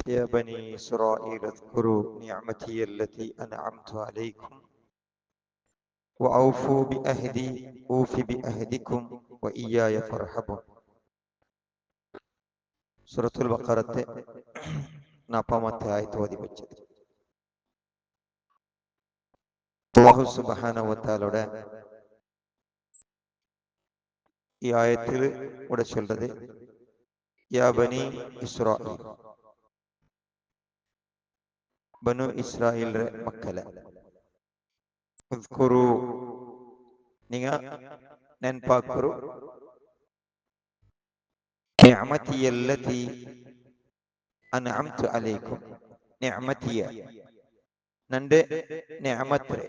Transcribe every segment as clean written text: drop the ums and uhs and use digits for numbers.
يا بني إسرائيل اذكروا نعمتي التي أنعمت عليكم وأوفوا بأهدي أوف بأهدكم وإياي فارهبون. സൂറത്തുൽ ബഖറത്തെ 40-ാമത്തെ ആയത്ത് ഓതി വെച്ചത്. അല്ലാഹു സുബ്ഹാനഹു വ തആലയുടെ ഈ ആയത്തിൽ ഇവിടെ சொல்றது യാ ബനി ഇസ്രായീൽ, ബനു ഇസ്രായേലിന്റെ മക്കളെ, ഉദ്കുറു നിങ്ങ നെൻപാക്കുറു നിഅമതിയ അല്ലതി അൻഅംതു അലൈക്കും. നിഅമതിയ നന്റെ നിഅമത്ത്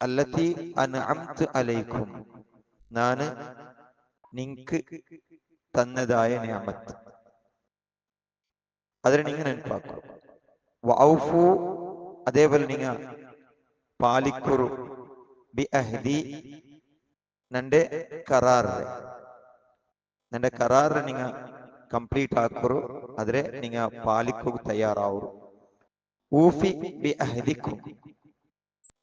അല്ലതി അൻഅംതു അലൈക്കും, നാന് നിങ്ങൾക്ക് തന്നതായ നിഅമത്ത്, അതിനെ നിങ്ങൾ നെൻപാക്കു. വഔഫു അതേപോലെ നിങ്ങൾ പാലിക്കുറു ബി അഹ്ദി നന്റെ കരാറ്, നന്റെ കരാറ് നിങ്ങൾ ಕಂಪ್ಲೀಟ್ ಆಕರು, ಆದ್ರೆ ನಿಂಗ ಪಾಲಿಕೋಗಿ ತಯಾರಾವರು. ಊಫಿ ಬಿ ಅಹದಿಕುಂ,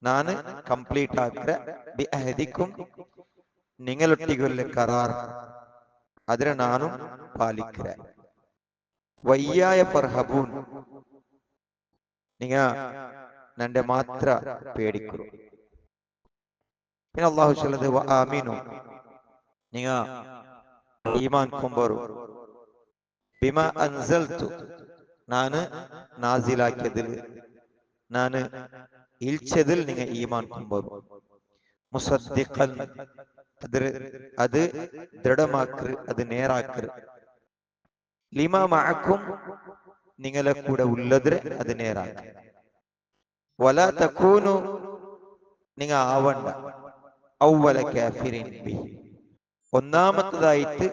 ನಾನು ಕಂಪ್ಲೀಟ್ ಆಕ್ರೆ ಬಿ ಅಹದಿಕುಂ ನಿಂಗಳೊಟ್ಟಿಗೊಳ್ಳೆ ಕರಾರ್, ಆದ್ರೆ ನಾನು ಪಾಲಿಕ್ರೆ. ವಯ್ಯಾಯ ಫರ್ಹಬೂನ್, ನಿಂಗ ನಂಡೆ ಮಾತ್ರ പേടിക്കുರು. പിന്നെ അല്ലാഹു ചൊല്ലത് വ ആമീനു, നിങ്ങ ഈമാൻ കൊമ്പರು ബിമാ അൻസൽതു, ನಾನು നാസിലാക്കിയതിൽ, ನಾನು ഇൽച്ചതിൽ നിങ്ങൾ ഈമാൻ കൊമ്പರು. മുസദ്ദിഖൻ, അത് ദൃഢമാക്കറ്, അത് നേരാക്കറ്. ലിമാ മഅക്കും, നിങ്ങളെ കൂടെ ഉള്ളതിരെ അത് നേരാക്കറ്. വലാ തകൂനു, നിങ്ങൾ ആവണ്ട അവ്വല കാഫിരിൻ ബിഹി, ഒന്നാമത്തതായിട്ട്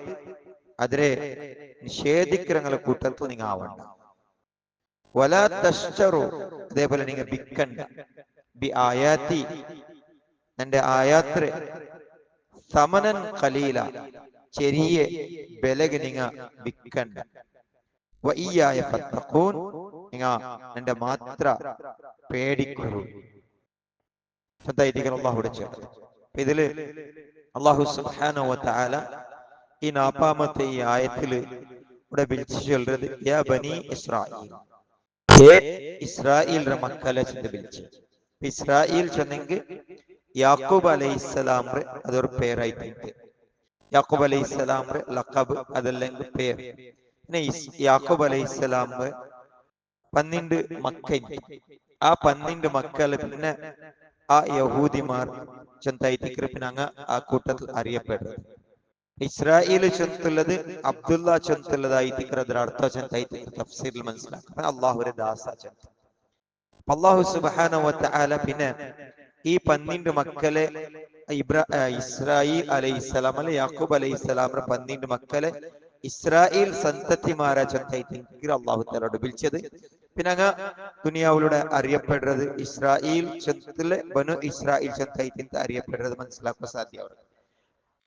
അതിരെ നിഷേധിக்கிறങ്ങളെ കൂട്ടത്തിൽ നിങ്ങൾ ആവണ്ട. വലാ തശ്തറു, അതേപോലെ നിങ്ങൾ വിൽക്കണ്ട. ബി ആയാത്തി, എന്റെ ആയാത്രെ സമനൻ ഖലീല, ചെറിയ വിലക്ക് നിങ്ങൾ വിൽക്കണ്ട. വഇയ്യായ ഫത്തഖൂൻ, നിങ്ങൾ എന്റെ മാത്ര പേടിക്കൂ. ശ്രദ്ധായിരിക്കണം അല്ലാഹുവിന്റെ ചേർത്ത്. ഇതില് അല്ലാഹു സുബ്ഹാനഹു വ തആല ഈ 40-ാമത്തെ ഈ ആയത്തിൽ ഇവിടെ വിളിച്ചു ചൊല്ലുന്നത് യാ ബനി ഇസ്രായീൽ, ഇസ്രായേലിന്റെ മക്കളെ ചെന്ന് വിളിച്ചു. ഇസ്രായേൽ ചെന്നെങ്കിൽ യാക്കൂബ് അലൈഹിസ്സലാമിന്റെ അതൊരു പേരായിട്ടുണ്ട്. യാക്കൂബ് അലൈഹിസ്സലാമിന്റെ ലഖബ്, അതല്ലെങ്കിൽ പേര്. പിന്നെ യാക്കൂബ് അലൈഹിസ്സലാമിന്റെ 12 മക്കൾ, ആ 12 മക്കള് പിന്നെ ആ യഹൂദിമാർ ചെന്തായിത്തിക്കറ്, പിന്നെ അങ്ങ് ആ കൂട്ടത്തിൽ അറിയപ്പെടുന്നത്. ഇസ്രായേൽ ചെന്നുള്ളത് അബ്ദുള്ള ചെന്നുള്ളതായിത്തിക്കറ്, അതിന്റെ അർത്ഥം ചെന്തായിത്തിക്കറ് തഫ്സീറിൽ മനസ്സിലാക്കുക അള്ളാഹുവിന്റെ ദാസ ചെന്ത. അല്ലാഹു സുബ്ഹാനഹു വ തആല പിന്നെ ഈ 12 മക്കളെ ഇസ്രായേൽ അലൈഹിസ്സലാം അല്ലെ യാക്കൂബ് അലൈഹിസ്സലാമിന്റെ 12 മക്കളെ ഇസ്രായേൽ സന്തതിമാരെ ചെന്തായിത്തിക്കറ് അല്ലാഹു തആലയോട് വിളിച്ചത്. പിന്നെ അങ്ങ് ദുനിയാവിലൂടെ അറിയപ്പെടുന്നത് ഇസ്രായേൽ ചെന്തിലെ ബനു ഇസ്രായേൽ ചെന്തായിത്തിക്ക് അറിയപ്പെടുന്നത് മനസ്സിലാക്കാൻ സാധ്യമാണ്.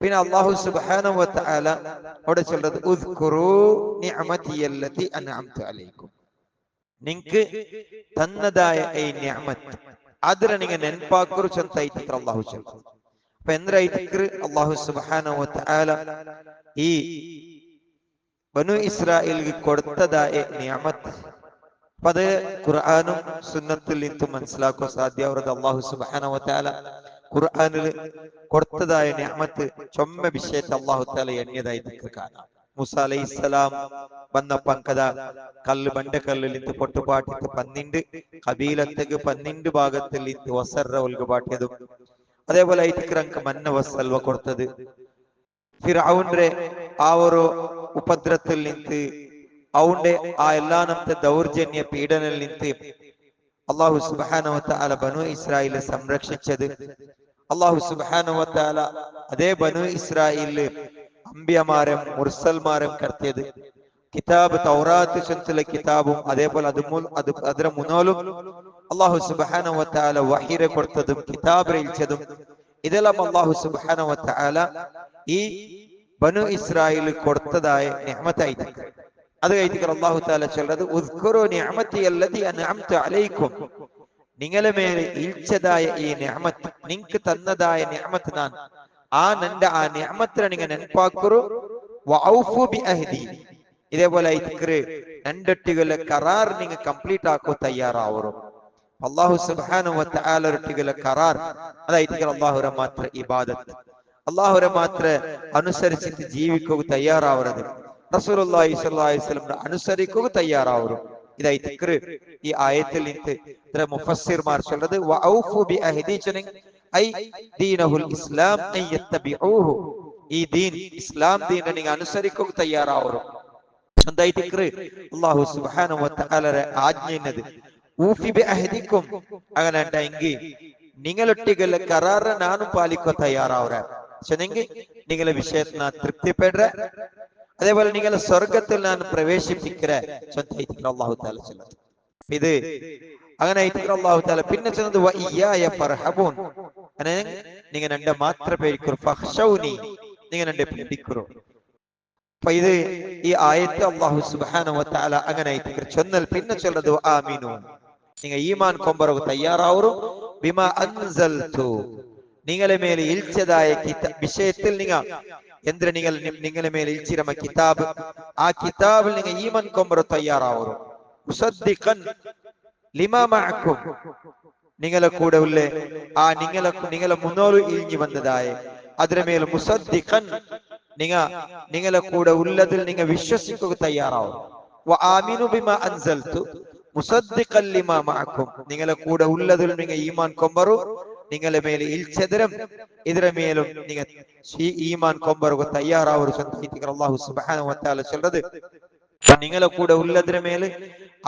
പിന്നെ അല്ലാഹു സുബ്ഹാനഹു വ തആല അവിടെ ചൊല്ലുന്നത് ഉദ്കുറൂ നിഅമതിയല്ലതി അൻഅംതു അലൈക്കും, നിങ്ങൾക്ക് തന്നതായ ഈ നിഅമത്ത് അതിനെ നിങ്ങൾ നെൻപാക്കുറു ചെന്തായിത്തിക്ക് അല്ലാഹു ചൊല്ലുന്നു. അപ്പൊ എന്തായിത്തിക്ക് അല്ലാഹു സുബ്ഹാനഹു വ തആല ഈ ബനു ഇസ്രായേലിന് കൊടുത്തതായ നിഅമത്ത്, അപ്പൊ അത് ഖുർആനും സുന്നത്തിൽ നിന്നും മനസ്സിലാക്കാൻ സാധ്യമാവുന്നത് അല്ലാഹു സുബ്ഹാനഹു വ തആല ഖുർആനിൽ കൊടുത്തതായ നിഅമത്ത് ചൊമ്മ വിഷയത്തെ അല്ലാഹു തആല എണ്ണിയതായി കാണാം. മൂസ അലൈഹിസ്സലാം വന്നപ്പം കഥ ബണ്ടക്കല്ലിൽ നിന്ന് പൊട്ടുപാട്ടിട്ട് 12 കബീലത്തേക്ക് 12 ഭാഗത്തിൽ നിന്ന് വസറ ഒൽകുപാട്ടിയതും, അതേപോലെ ഐതിക്രങ്ക് മന്ന വസൽവ കൊടുത്തത്, ഫിർഔന്റെ ആ ഒരു ഉപദ്രവത്തിൽ നിന്ന് അവന്റെ ആ എല്ലാനത്തെ ദൗർജന്യ പീഡനത്തിൽ നിന്ന് അല്ലാഹു സുബ്ഹാനഹു വ തആല ബനു ഇസ്രായേലിനെ സംരക്ഷിച്ചത്. അല്ലാഹു സുബ്ഹാനഹു വ തആല അതേ ബനു ഇസ്രായേലിൽ അമ്പിയമാരും മുർസൽമാരും കടത്തിയത്. കിതാബ് തൗറാത്ത് ചെന്തിലെ കിതാബും അതേപോലെ അതിന്റെ മുന്നോലും അല്ലാഹു സുബ്ഹാനഹു വ തആല വഹീരെ കൊടുത്തതും കിതാബ് ഇൽച്ചതും, ഇതെല്ലാം അല്ലാഹു സുബ്ഹാനഹു വ തആല ഈ ബനു ഇസ്രായേൽ കൊടുത്തതായ നിഅമത്തായിട്ട്. അത് കഴിഞ്ഞിട്ട് അല്ലാഹു തആല ചൊല്ലത് ഉസ്കുറു നിഅമതി അല്ലതി അൻഅംതു അലൈക്കും, നിങ്ങളെ മേലെ ഇൽച്ചതായ ഈ നിഅമത്ത്, നിങ്ങൾക്ക് തന്നതായ നിഅമത്ത് ഞാൻ നന്റെ ആ നിഅമത്തിനെ നിങ്ങൾ നെനപ്പാക്കുറു. വഔഫു ബിഅഹ്ദി, ഇതേപോലെ രണ്ടൊട്ടികളെ കരാർ നിങ്ങൾ കംപ്ലീറ്റ് ആക്കോ തയ്യാറാവറും. അല്ലാഹു സുബ്ഹാനഹു വ തആല ഒട്ടികളെ കരാർ അതായിട്ട് അല്ലാഹുരെ മാത്ര ഇബാദത്ത്, അല്ലാഹുരെ മാത്ര അനുസരിച്ചിട്ട് ജീവിക്കുക തയ്യാറാവരുത്. റസൂലുള്ളാഹി സ്വല്ലല്ലാഹു അലൈഹി വസല്ലം അനുസരിക്കുക തയ്യാറാവറും. ഇതായിട്ട് ഈ ആയത്തിൽ ഇത്ര മുഫസ്സിർമാർ ചൊല്ലത് വഔഫു ബിഅഹ്ദി ഐ ദീനഹുൽ ഇസ്ലാം അൻ യത്തബിഊഹു, ഈ ദീൻ ഇസ്ലാം ദീനെ നിങ്ങൾ അനുസരിക്കുക തയ്യാറാവറും. എന്തായിട്ട് അല്ലാഹു സുബ്ഹാനഹു വ തആലയുടെ ആജ്ഞ എന്നത് ഊഫി ബിഅഹ്ദിക്കും, അങ്ങനെ ഉണ്ടെങ്കിൽ നിങ്ങളൊട്ടികളെ കരാറ് നാനും പാലിക്കുക തയ്യാറാവുക. ചെന്നെങ്കിൽ നിങ്ങളെ വിഷയത്തിൽ ഞാൻ തൃപ്തിപ്പെടുക, അതേപോലെ നിങ്ങളെ സ്വർഗത്തിൽ ഞാൻ പ്രവേശിപ്പിക്കുക. അല്ലാഹു തആല ചൊല്ലുന്നത് ഇത് അങ്ങനെ അല്ലാഹു തആല പിന്നെ ചൊല്ലുന്നത് വഇയ്യായ ഫർഹബൂൻ, അങ്ങനെ നിങ്ങൾ എന്റെ മാത്രം പേടിക്കൂ, ഫഖ്ശൗനി, നിങ്ങൾ എന്റെ പേടിക്കൂ. അപ്പൊ ഇത് ഈ ആയത്ത് അല്ലാഹു സുബ്ഹാനഹു വ തആല അങ്ങനെ ചൊന്നൽ പിന്നെ ചൊല്ലത് ആമീനു, നിങ്ങൾ ഈമാൻ കൊമ്പറവ് തയ്യാറാവൂ. ബിമാ അൻസൽതു, നിങ്ങളെ മേലെ ഇൽച്ചതായ വിഷയത്തിൽ നിങ്ങളെ മേലെ ഇൽച്ചിരമ കിതാബ്, ആ കിതാബിൽ നിങ്ങൾ ഈമാൻ കൊമ്പറവ് തയ്യാറാവൂ. മുസദ്ദിഖൻ ലിമാ മഅക്കും, നിങ്ങളെ കൂടെ ഉള്ള നിങ്ങളെ മുന്നോട്ട് ഇഴിഞ്ഞു വന്നതായ അതിന്റെ മേൽ മുസദ്ദിഖൻ, നിങ്ങളെ കൂടെ ഉള്ളതിൽ നിങ്ങൾ വിശ്വസിക്കുക തയ്യാറാവും. വആമിനു ബിമാ അൻസൽതു മുസദ്ദിഖൻ ലിമാ മഅക്കും, നിങ്ങളെ കൂടെ ഉള്ളതിൽ നിങ്ങൾ ഈമാൻ കൊമ്പറു, നിങ്ങളെ മേലെ ഇൽച്ചതരം ഇതിന്റെ മേലും നിങ്ങൾ ഈമാൻ കൊമ്പറുക തയ്യാറാവും. അല്ലാഹു സുബ്ഹാനഹു വ തആല ചൊല്ലത് നിങ്ങളെ കൂടെ ഉള്ളതിന്റെ മേല്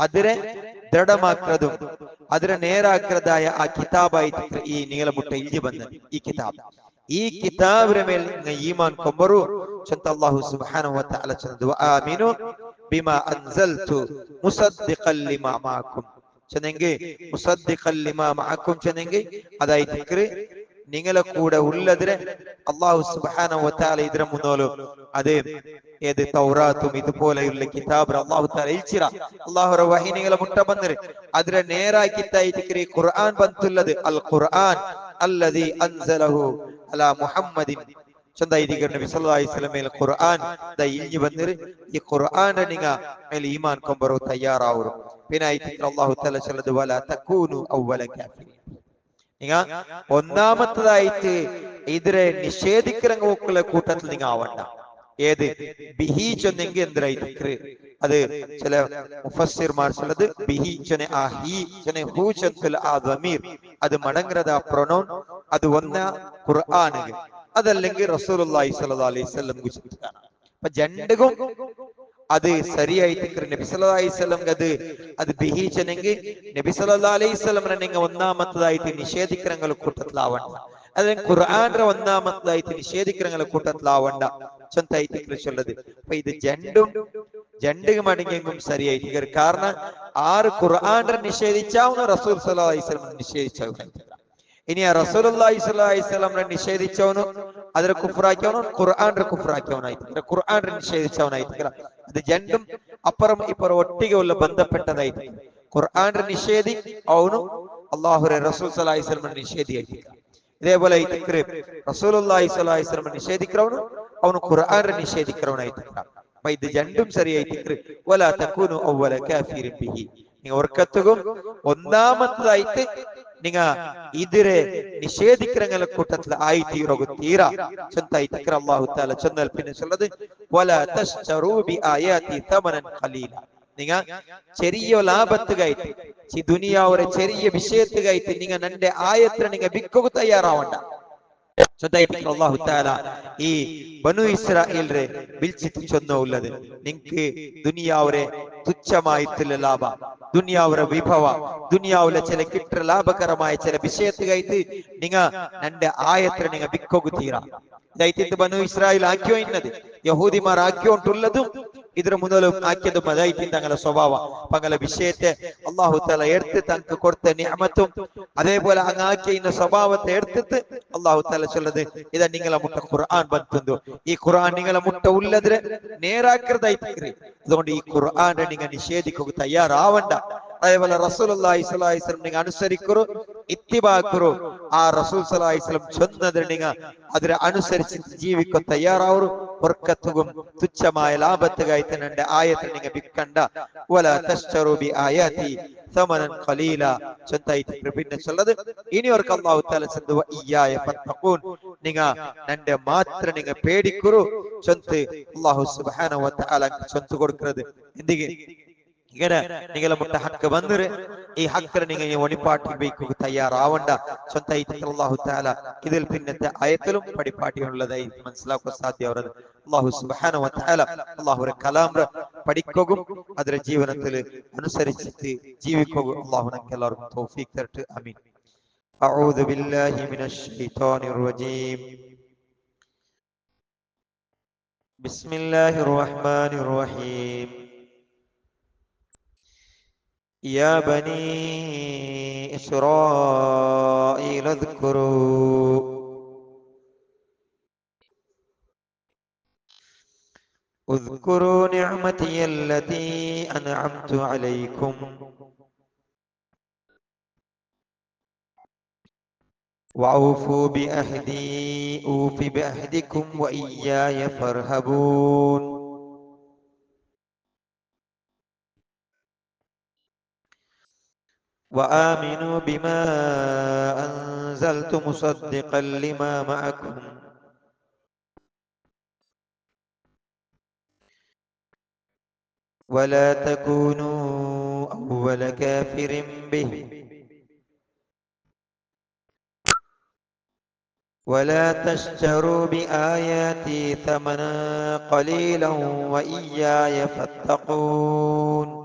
അതിനെ ദൃഢമാക്കുന്നതും അതിനെ നേരാക്കുന്നതായ ആ കിതാബായിട്ട് ഈ നിങ്ങളെ മുട്ട ഇൽജി വന്നത് ഈ കിതാബിന്റെ മേൽ നിങ്ങൾ ഈമാൻ കൊമ്പറു. അല്ലാഹു സുബ്ഹാനഹു വ തആല ചൊല്ലത് വആമിനു ബിമാ അൻസൽതു മുസദ്ദിഖൻ ലിമാ മഅക്കും, ചെന്നെങ്കിൽ മുസദ്ദിഖൻ ലിമാ മഅക്കും ചെന്നെങ്കിൽ അതായിട്ട് നിങ്ങളെ കൂടെ ഉള്ളതിനെ അല്ലാഹു സുബ്ഹാനഹു വ തആല ഇതിനെ മുന്നോലും അത് ഏത് തൗറാത്തും ഇതുപോലെയുള്ള കിതാബ് അല്ലാഹു തആല ഇൽച്ചിറ അല്ലാഹുറെ വഹി നിങ്ങളെ മുട്ട ബന്ദർ അതിനെ നേരാക്കിത്തായിട്ട് ഖുർആൻ ബന്തുള്ളത് അൽ ഖുർആൻ അല്ലദീ അൻസലഹു അലാ മുഹമ്മദിൻ, നബി സല്ലല്ലാഹു അലൈഹി വസല്ലമയിൽ ഖുർആൻ ദാ ഇൽഞ്ഞി ബന്ദർ ഈ ഖുർആനെ നിങ്ങൾ മേൽ ഈമാൻ കൊമ്പറോ തയ്യാറാവൂ. പിന്നെ അല്ലാഹു തആല ചൊല്ലത് വലാ തകൂനു അവ്വല കാഫിരീൻ, നിങ്ങൾ ഒന്നാമത്തേതായിട്ട് ഇതിനെ നിഷേധിക്കുന്ന കൂട്ടത്തിൽ നിങ്ങൾ ആവണ്ട. ഏത് ബിഹി ചൊന്നെങ്കിൽ എന്തായിട്ട് അത് ചില മുഫസ്സിർമാർ ചൊല്ലത് ബിഹി ചൊന്നെ ആ ഹി ചൊന്നെ ഹു ചൊന്നൽ ആ ദമീർ അത് മടങ്ങുന്നത് ആ പ്രൊനൗൺ അത് ഒന്ന ഖുർആൻ അതല്ലെങ്കിൽ റസൂലുള്ളാഹി സ്വല്ലല്ലാഹു അലൈഹി വസല്ലം കുറിച്ചാണ്. അപ്പൊ രണ്ടും അത് ശരിയായിട്ട് നബി സല്ലല്ലാഹു അലൈഹി വസല്ലം അത് ബിഹി ചൊന്നെങ്കിൽ നബി സല്ലല്ലാഹു അലൈഹി വസല്ലം നിങ്ങൾ ഒന്നാമത്തേതായിട്ട് നിഷേധിക്കുന്ന കൂട്ടത്തിലാവണ്ട, അല്ലെങ്കിൽ ഖുർആന്റെ ഒന്നാമത്തേതായിട്ട് നിഷേധിക്കുന്ന കൂട്ടത്തിലാവണ്ട ചൊല്ലത്. അപ്പൊ ഇത് രണ്ടും മടങ്ങിയെങ്കിലും ശരിയായിട്ട്, കാരണം ആറ് ഖുർആന്റെ നിഷേധിച്ചാവുന്ന റസൂൽ സല്ലല്ലാഹു അലൈഹി വസല്ലം നിഷേധിച്ചാവുന്ന, ഇനി ആ റസൂലുള്ളാഹി സ്വല്ലല്ലാഹു അലൈഹി വസല്ലം നിഷേധിച്ചവനും അതിനെ കുഫ്റാക്കിയവനും ഖുർആന്റെ കുഫ്റാക്കിയവനായിട്ട് ഖുർആന്റെ നിഷേധിച്ചവനായിട്ട് അത് രണ്ടും അപ്പുറം ഇപ്പുറം ഒട്ടികയുള്ള ബന്ധപ്പെട്ടതായിട്ട് ഖുർആന്റെ നിഷേധി അവനും അല്ലാഹുവിന്റെ റസൂൽ സല്ലല്ലാഹു അലൈഹി വസല്ലം നിഷേധിയായിട്ട്, ഇതേപോലെ റസൂലുള്ളാഹി സ്വല്ലല്ലാഹു അലൈഹി വസല്ലം നിഷേധിക്കുന്നവനും അവನು ഖുർആനെ നിഷേധിക്കുന്നവനായിട്ടുണ്ട്. അപ്പൊ ഇത് രണ്ടും ശരിയായിട്ട് വലാ തകൂനു അവ്വല കാഫിരിൻ ബിഹി, നിങ്ങൾ ഓർക്കത്തും ഒന്നാമത്തേതായിട്ട് നിങ്ങൾ ഇതിരെ നിഷേധിക്കുന്ന കൂട്ടത്തിൽ ആയിത്തീരാ ചെന്തായിട്ട് അല്ലാഹു തആല ചെന്നാൽ പിന്നെ ചൊല്ലത് വലാ തശ്തറൂ ബി ആയാതി തമനൻ ഖലീല, നിങ്ങൾ ചെറിയ ലാഭത്തുകായിട്ട് ഈ ദുനിയാവരെ ചെറിയ വിഷയത്തുകായിട്ട് നിങ്ങൾ എന്റെ ആയത്തിനെ നിങ്ങൾ വിൽക്കുക തയ്യാറാവണ്ട. അല്ലാഹു തആല ഈ ബനു ഇസ്രായേലിനെ വിളിച്ചിട്ട് ചൊന്നുള്ളത് നിങ്ങൾക്ക് ദുനിയാവരെ തുച്ഛമായിട്ടുള്ള ലാഭ, ദുനിയാവരെ വിഭവ, ദുനിയാവിലെ ചില കിട്ട ലാഭകരമായ ചില വിഷയത്തുകായിട്ട് നിങ്ങൾ എന്റെ ആയത്തിനെ നിങ്ങൾ വിൽക്കുക തീരാ. ഇതായിട്ട് ബനു ഇസ്രായേൽ ആക്കിയോ ഇന്നത് യഹൂദിമാർ ആക്കിയോണ്ടുള്ളതും ഇದ್ರ മുതലും ആക്കിയതും അതായിട്ട് തങ്ങളുടെ സ്വഭാവം പങ്ങളെ വിഷയത്തെ അള്ളാഹു തആല എടുത്ത് തങ്ങൾക്ക് കൊടുത്ത നിഅമത്തും അതേപോലെ അങ്ങാക്കിയ സ്വഭാവത്തെ എടുത്തിട്ട് അള്ളാഹു തആല ചൊല്ലത് ഇതാ നിങ്ങളെ മുട്ട ഖുർആൻ ಬಂತು ഈ ഖുർആൻ നിങ്ങളെ മുട്ട ഉള്ളതിരെ നേരാക്കൃതായിട്ട് അതുകൊണ്ട് ഈ ഖുർആനെ നിങ്ങൾ നിഷേധിക്കുക തയ്യാറാവണ്ട അതേപോലെ റസൂലുള്ളാഹി സ്വല്ലല്ലാഹി അലൈഹി വസല്ലം നിങ്ങൾ അനുസരിക്കൂ ഇത്തിബാക്കൂ ആ റസൂൽ സ്വല്ലല്ലാഹി അലൈഹി വസല്ലം ചൊന്നതിനെ നിങ്ങൾ അതിനെ അനുസരിച്ച് ജീവിക്കാൻ തയ്യാറാവൂ വർക്കത്തും തുച്ഛമായ ലാഭത്തുകായി തന്നെ ആയത്ത് നിങ്ങൾ വിൽക്കണ്ട വലാ തശ്തറൂ ബി ആയാതി സമനൻ ഖലീല ചൊത്തായിട്ട് പിന്നെ ചൊല്ലത് ഇനി അവർക്ക് അല്ലാഹു തആല ചൊല്ലുവ ഇയ്യായ ഫത്തഖൂൻ നിങ്ങൾ നന്റെ മാത്രം നിങ്ങൾ പേടിക്കൂ ചൊത്ത് അല്ലാഹു സുബ്ഹാനഹു വ തആല ചൊത്ത് കൊടുക്കുന്നത് എന്തിಗೆ ഇങ്ങനെ നിങ്ങളെ മുട്ട ഹക്ക് വന്നിര് ഈ ഹക്കിനെ നിങ്ങൾ ഒണിപ്പാട്ടി വയ്ക്കുക തയ്യാറാവണ്ട സ്വന്തമായിട്ട് അല്ലാഹു തആല ഇതിൽ പിന്നത്തെ ആയത്തിലും പടിപ്പാട്ടിയുള്ളതായി മനസ്സിലാക്കാൻ സാധ്യമാവുന്നത് അല്ലാഹു സുബ്ഹാനഹു വ തആല അല്ലാഹുവിന്റെ കലാം പഠിക്കുകയും അതിന്റെ ജീവിതത്തിൽ അനുസരിച്ചിട്ട് ജീവിക്കുകയും അല്ലാഹു നമുക്ക് എല്ലാവർക്കും തൗഫീഖ് തരട്ടെ ആമീൻ അഊദു ബില്ലാഹി മിനശ് ശൈത്വാനിർ റജീം ബിസ്മില്ലാഹിർ റഹ്മാനിർ റഹീം يا بني إسرائيل اذكروا نعمتي التي أنعمت عليكم وأوفوا بأهدي أوف بأهدكم وإياي فارهبون وآمنوا بما أنزلت مصدقا لما معكم ولا تكونوا أول كافر به ولا تشتروا بآياتي ثمنا قليلا وإياي فاتقون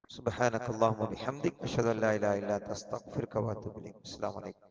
سبحانك اللهم وبحمدك أشهد أن لا إله إلا أنت أستغفرك وأتوب إليك السلام عليكم